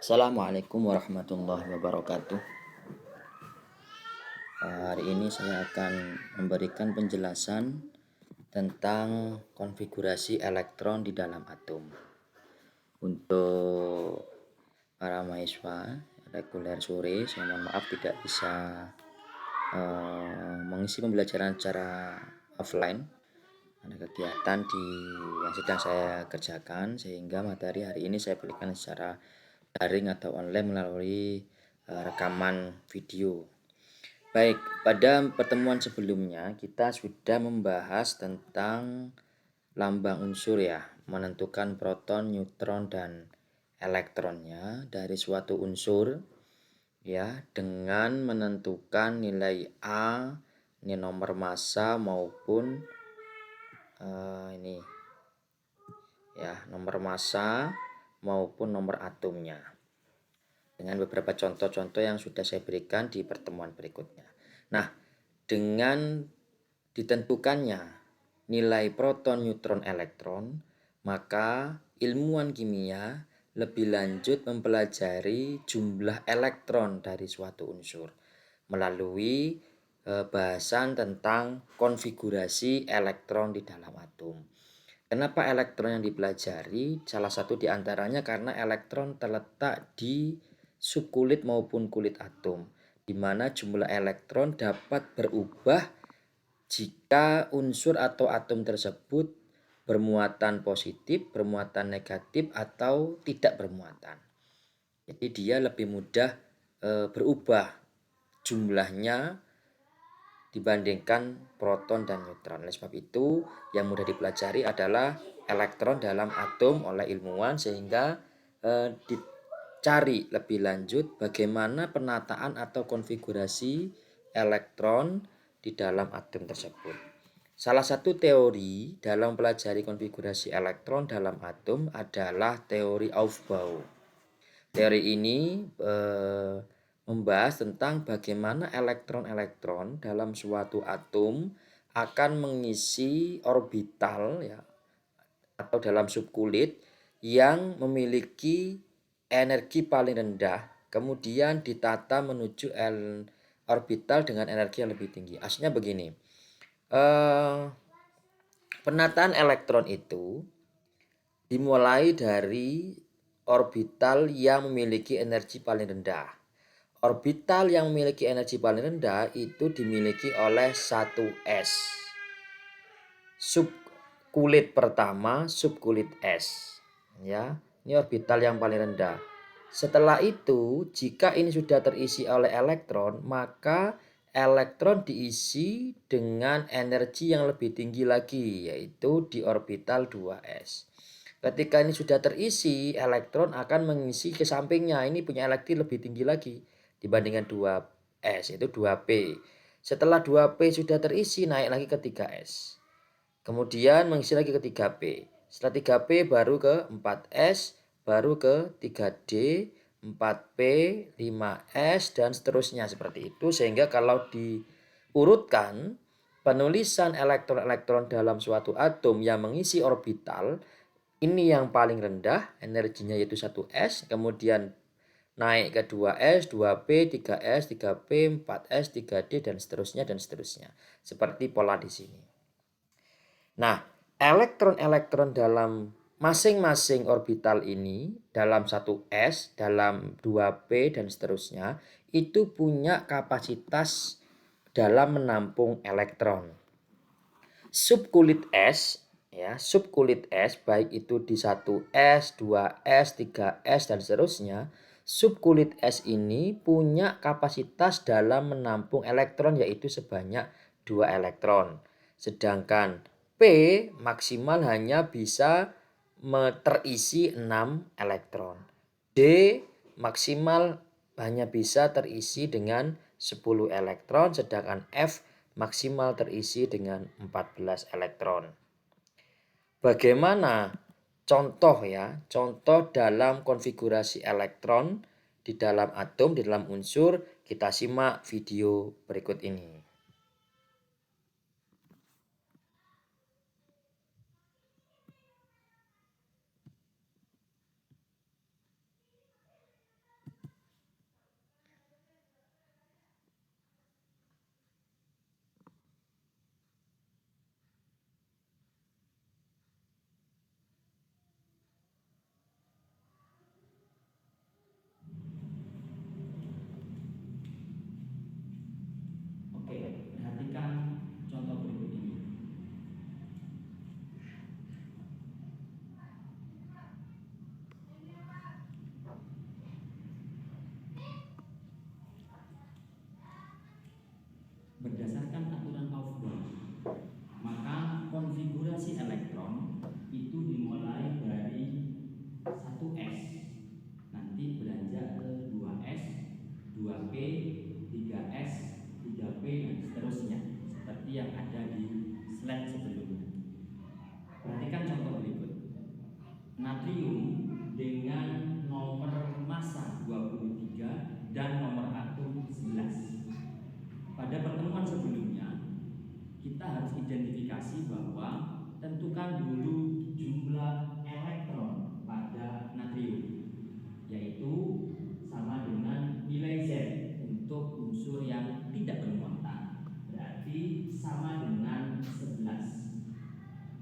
Assalamualaikum warahmatullahi wabarakatuh. Hari ini saya akan memberikan penjelasan tentang konfigurasi elektron di dalam atom. Untuk para mahasiswa reguler sore, saya mohon maaf tidak bisa mengisi pembelajaran secara offline. Ada kegiatan yang sedang saya kerjakan, sehingga materi hari ini saya berikan secara daring atau online melalui rekaman video. Baik, pada pertemuan sebelumnya kita sudah membahas tentang lambang unsur ya, menentukan proton, neutron, dan elektronnya dari suatu unsur ya, dengan menentukan nilai A, ini nomor massa maupun ini ya, nomor massa maupun nomor atomnya, dengan beberapa contoh-contoh yang sudah saya berikan di pertemuan berikutnya. Nah, dengan ditentukannya nilai proton, neutron, elektron, maka ilmuwan kimia lebih lanjut mempelajari jumlah elektron dari suatu unsur melalui bahasan tentang konfigurasi elektron di dalam atom. Kenapa elektron yang dipelajari? Salah satu diantaranya karena elektron terletak di subkulit maupun kulit atom, di mana jumlah elektron dapat berubah jika unsur atau atom tersebut bermuatan positif, bermuatan negatif, atau tidak bermuatan. Jadi dia lebih mudah berubah jumlahnya dibandingkan proton dan neutron. Oleh sebab itu, yang mudah dipelajari adalah elektron dalam atom oleh ilmuwan, sehingga dicari lebih lanjut bagaimana penataan atau konfigurasi elektron di dalam atom tersebut. Salah satu teori dalam pelajari konfigurasi elektron dalam atom adalah teori Aufbau. Teori ini membahas tentang bagaimana elektron-elektron dalam suatu atom akan mengisi orbital ya, atau dalam subkulit yang memiliki energi paling rendah, kemudian ditata menuju orbital dengan energi yang lebih tinggi. Aslinya begini, penataan elektron itu dimulai dari orbital yang memiliki energi paling rendah. Orbital yang memiliki energi paling rendah itu dimiliki oleh 1s. Subkulit pertama, subkulit S. Ya, ini orbital yang paling rendah. Setelah itu, jika ini sudah terisi oleh elektron, maka elektron diisi dengan energi yang lebih tinggi lagi, yaitu di orbital 2s. Ketika ini sudah terisi, elektron akan mengisi ke sampingnya. Ini punya energi lebih tinggi lagi dibandingkan 2s, yaitu 2p. Setelah 2p sudah terisi, naik lagi ke 3s. Kemudian mengisi lagi ke 3p. Setelah 3p baru ke 4s, baru ke 3d, 4p, 5s, dan seterusnya seperti itu. Sehingga kalau diurutkan penulisan elektron-elektron dalam suatu atom yang mengisi orbital, ini yang paling rendah energinya yaitu 1s, kemudian naik ke 2s, 2p, 3s, 3p, 4s, 3d, dan seterusnya. Seperti pola di sini. Nah, elektron-elektron dalam masing-masing orbital ini, dalam 1s, dalam 2p, dan seterusnya, itu punya kapasitas dalam menampung elektron. Subkulit S, ya, subkulit S, baik itu di 1s, 2s, 3s, dan seterusnya, subkulit S ini punya kapasitas dalam menampung elektron yaitu sebanyak 2 elektron. Sedangkan P maksimal hanya bisa terisi 6 elektron. D maksimal hanya bisa terisi dengan 10 elektron, sedangkan F maksimal terisi dengan 14 elektron. Bagaimana contoh ya, contoh dalam konfigurasi elektron di dalam atom, di dalam unsur, kita simak video berikut ini.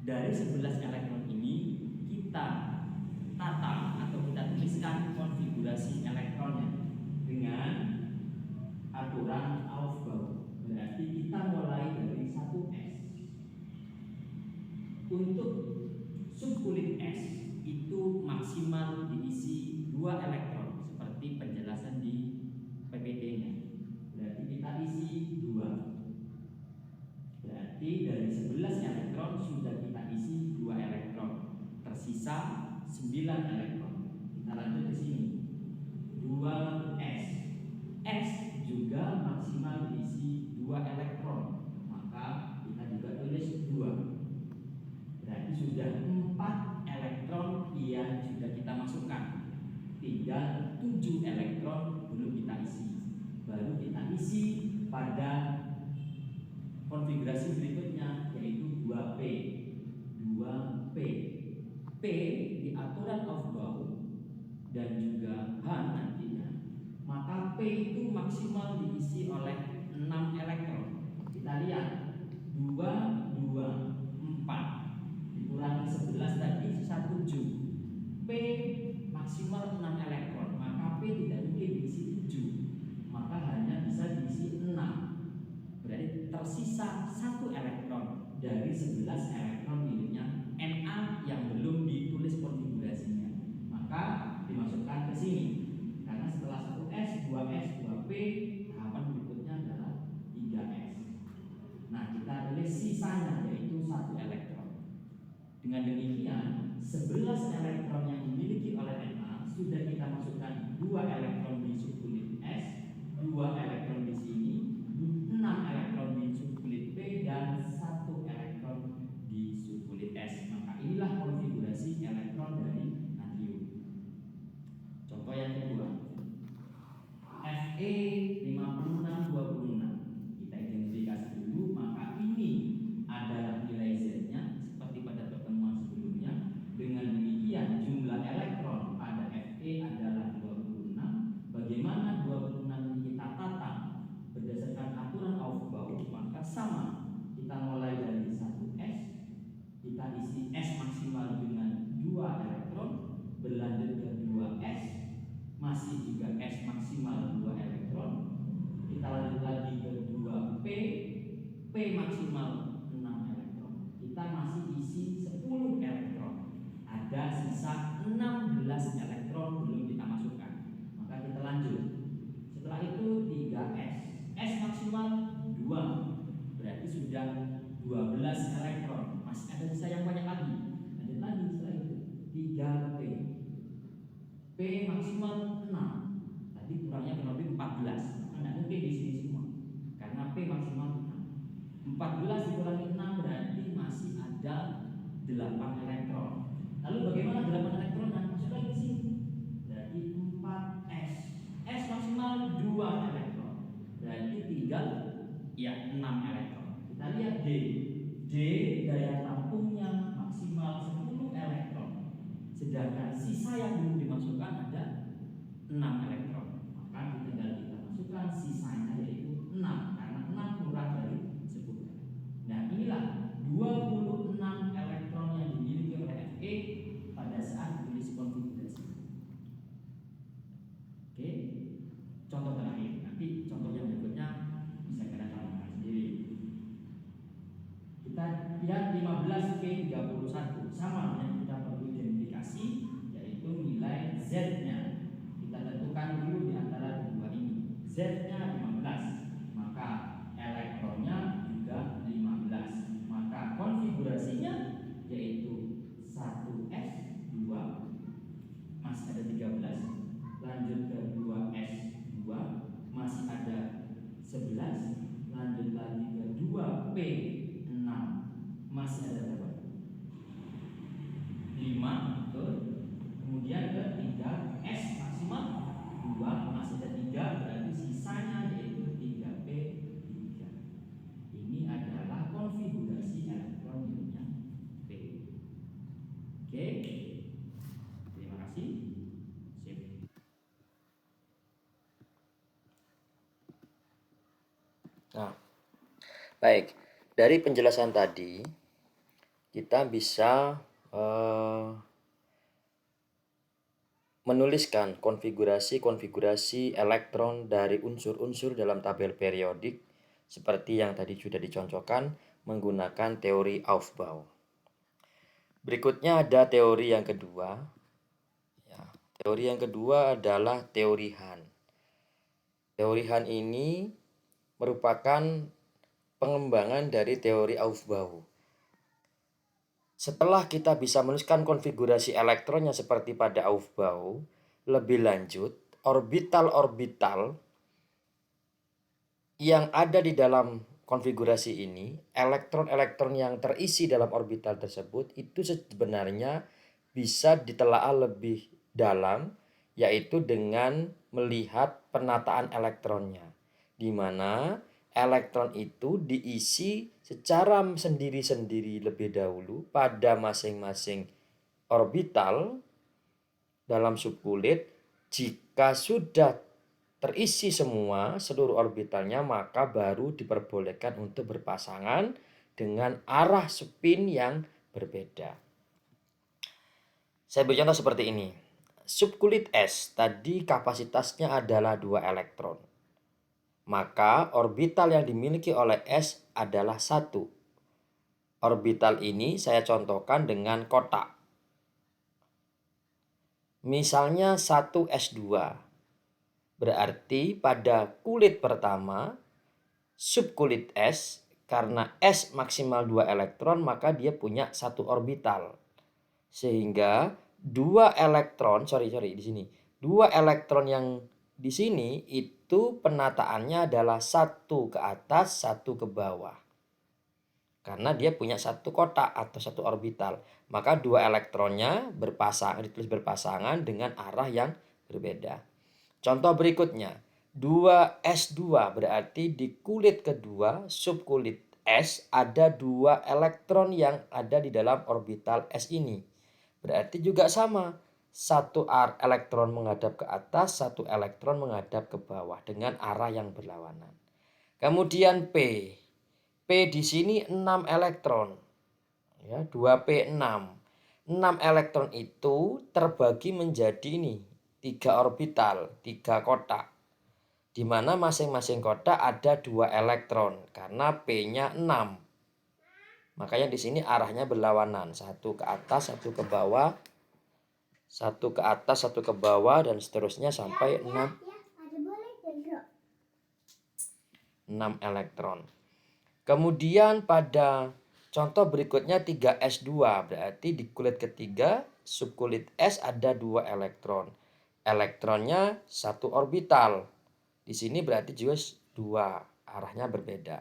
Dari 11 elektron ini kita tata atau kita tuliskan konfigurasi elektronnya dengan aturan Aufbau. Berarti kita mulai dari 1s. Untuk subkulit S itu maksimal diisi 2 elektron seperti penjelasan di PPT-nya. Berarti kita isi 2. Berarti dari 11 elektron sudah kita isi 2 elektron. Tersisa 9 elektron. Kita lanjut ke sini. 2s. S juga maksimal diisi 2 elektron. Maka kita juga tulis 2. Berarti sudah 4 elektron yang sudah kita masukkan. Tinggal 7 elektron belum kita isi. Baru kita isi pada konfigurasi berikutnya, yaitu 2P. 2P. P di aturan Aufbau dan juga H nantinya, maka P itu maksimal diisi oleh 6 elektron. Kita lihat 2, 2, 4 dikurangi 11 tadi sisa 7. P maksimal 6 elektron, maka P tidak mungkin diisi 7, maka hanya bisa diisi 6. Berarti tersisa 1 elektron dari 11 elektron miliknya Na yang belum ditulis konfigurasinya, maka dimasukkan ke sini. Karena setelah 1S, 2S, 2P, tahapan berikutnya adalah 3S. Nah, kita tulis sisanya yaitu 1 elektron. Dengan demikian, 11 elektron yang dimiliki oleh Na sudah kita masukkan 2 elektron di subkulit S, 2 elektron di sini, 6 elektron di subkulit P, dan 1 elektron di subkulit S. Maka inilah konfigurasi elektron dari natrium. Contoh yang kedua, Fe 5626. Kita identifikasi dulu, maka ini adalah nilai Z-nya seperti pada pertemuan sebelumnya. Dengan demikian jumlah elektron pada Fe adalah 26. Bagaimana 26 ini kita tata berdasarkan aturan Aufbau? Maka sama, kita mulai dari 1S, kita isi S maksimal dengan 2 elektron, berlanjut ke 2S, masih juga S maksimal 2 elektron. Kita lanjut lagi ke 2P, P maksimal 6 elektron. Kita masih isi 10 elektron. Ada sisa 16 elektron belum kita masukkan. Maka kita lanjut. Setelah itu 3S. S maksimal 2. Berarti sudah 12 elektron. Masih ada sisa yang banyak lagi. Lanjut lagi setelah itu 3P. P maksimal 6. Tadi kurangnya kurang lebih 14. Tidak mungkin di sini semua. Karena P maksimal 6. 14 dikurangi 6 berarti masih ada 8 elektron. Lalu bagaimana 8 elektron? Nah, masuk lagi di sini. Berarti 4S. S maksimal 2 elektron. Berarti tinggal 6 elektron. Kita lihat D. D daya tampungnya maksimal 10 elektron. Sedangkan sisa yang belum dimasukkan ada 6 elektron. Maka tinggal kita masukkan sisanya yaitu 6, karena 6 kurang dari 10. Nah, inilah 26 elektron yang dimiliki oleh Fe pada saat tulis konfigurasi. Oke, contoh terakhir. Nanti contoh yang berikutnya bisa kalian tambahkan sendiri. Kita lihat 15P31 sama yang kita perlu identifikasi, yaitu nilai Z-nya. Kita tentukan dulu di antara kedua ini. Z-nya 15, maka elektronnya juga 15. Maka konfigurasinya yaitu 1S, 2, masih ada 13. Lanjut ke 2S, 2, masih ada 11. Lanjut lagi ke 2P, 6, masih ada berapa? 5, betul. Kemudian ke 3S maksimal 2, masih ada 3, berarti sisanya yaitu 3P, 3. Ini adalah konfigurasi elektron miliknya P. Oke, terima kasih. Sip. Nah, baik. Dari penjelasan tadi, kita bisa menuliskan konfigurasi-konfigurasi elektron dari unsur-unsur dalam tabel periodik seperti yang tadi sudah dicontohkan menggunakan teori Aufbau. Berikutnya ada teori yang kedua. Ya, teori yang kedua adalah teori Hahn. Teori Hahn ini merupakan pengembangan dari teori Aufbau. Setelah kita bisa menuliskan konfigurasi elektronnya seperti pada Aufbau, lebih lanjut, orbital-orbital yang ada di dalam konfigurasi ini, elektron-elektron yang terisi dalam orbital tersebut itu sebenarnya bisa ditelaah lebih dalam, yaitu dengan melihat penataan elektronnya, di mana elektron itu diisi secara sendiri-sendiri lebih dahulu pada masing-masing orbital dalam subkulit. Jika sudah terisi semua seluruh orbitalnya, maka baru diperbolehkan untuk berpasangan dengan arah spin yang berbeda. Saya beri contoh seperti ini. Subkulit S tadi kapasitasnya adalah 2 elektron. Maka orbital yang dimiliki oleh S adalah 1. Orbital ini saya contohkan dengan kotak. Misalnya 1s2. Berarti pada kulit pertama, subkulit S, karena S maksimal 2 elektron, maka dia punya 1 orbital. Sehingga 2 elektron, di sini. 2 elektron yang di sini itu penataannya adalah 1 ke atas, 1 ke bawah. Karena dia punya 1 kotak atau 1 orbital. Maka 2 elektronnya ditulis berpasangan dengan arah yang berbeda. Contoh berikutnya, 2s2 berarti di kulit kedua, subkulit S, ada 2 elektron yang ada di dalam orbital S ini. Berarti juga sama, 1 elektron menghadap ke atas, 1 elektron menghadap ke bawah dengan arah yang berlawanan. Kemudian P di sini 6 elektron. Ya, 2p6. 6 elektron itu terbagi menjadi ini 3 orbital, 3 kotak. Di mana masing-masing kotak ada 2 elektron karena P-nya 6. Makanya di sini arahnya berlawanan, satu ke atas, satu ke bawah, satu ke atas, satu ke bawah, dan seterusnya sampai 6 elektron. Kemudian pada contoh berikutnya 3s2, berarti di kulit ketiga subkulit S ada 2 elektron. Elektronnya 1 orbital. Di sini berarti juga 2, arahnya berbeda.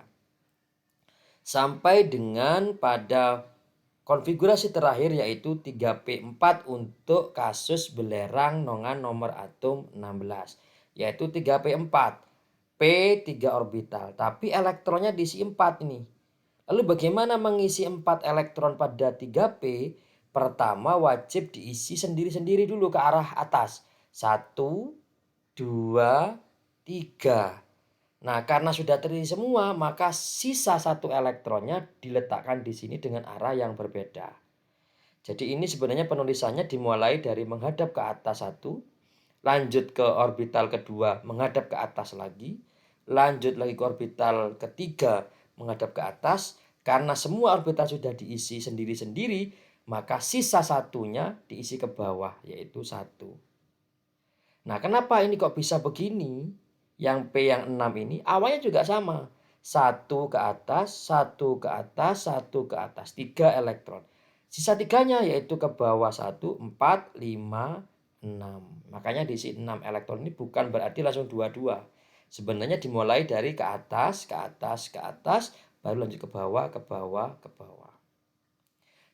Sampai dengan pada konfigurasi terakhir yaitu 3p4 untuk kasus belerang nongan nomor atom 16, yaitu 3p4. P 3 orbital, tapi elektronnya diisi 4 ini. Lalu bagaimana mengisi 4 elektron pada 3p? Pertama wajib diisi sendiri-sendiri dulu ke arah atas. 1, 2, 3. Nah, karena sudah terisi semua, maka sisa 1 elektronnya diletakkan di sini dengan arah yang berbeda. Jadi ini sebenarnya penulisannya dimulai dari menghadap ke atas 1, lanjut ke orbital kedua menghadap ke atas lagi, lanjut lagi ke orbital ketiga menghadap ke atas. Karena semua orbital sudah diisi sendiri-sendiri, maka sisa satunya diisi ke bawah, yaitu 1. Nah, kenapa ini kok bisa begini? Yang P yang 6 ini awalnya juga sama. 1 ke atas, 1 ke atas, 1 ke atas. 3 elektron. Sisa 3-nya yaitu ke bawah 1, 4, 5, 6. Makanya diisi 6 elektron ini bukan berarti langsung 2-2. Sebenarnya dimulai dari ke atas, ke atas, ke atas, baru lanjut ke bawah, ke bawah, ke bawah.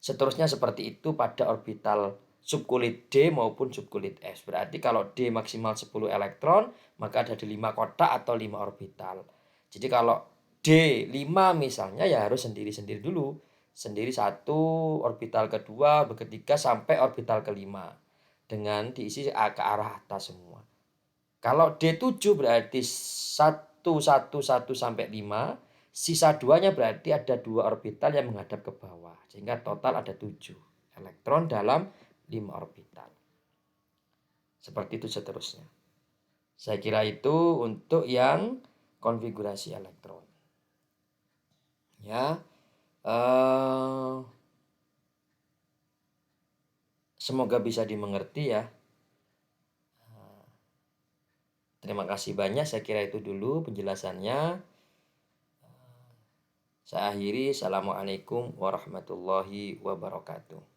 Seterusnya seperti itu pada orbital subkulit D maupun subkulit S. Berarti kalau D maksimal 10 elektron, maka ada 5 kotak atau 5 orbital. Jadi kalau D 5 misalnya ya harus sendiri-sendiri dulu. Sendiri 1, orbital kedua, ketiga sampai orbital kelima. Dengan diisi ke arah atas semua. Kalau D7 berarti 1, 1, 1 sampai 5. Sisa 2-nya berarti ada 2 orbital yang menghadap ke bawah. Sehingga total ada 7 elektron dalam 5 orbital. Seperti itu seterusnya. Saya kira itu untuk yang konfigurasi elektron. Ya. Semoga bisa dimengerti ya. Terima kasih banyak, saya kira itu dulu penjelasannya. Saya akhiri, Assalamualaikum warahmatullahi wabarakatuh.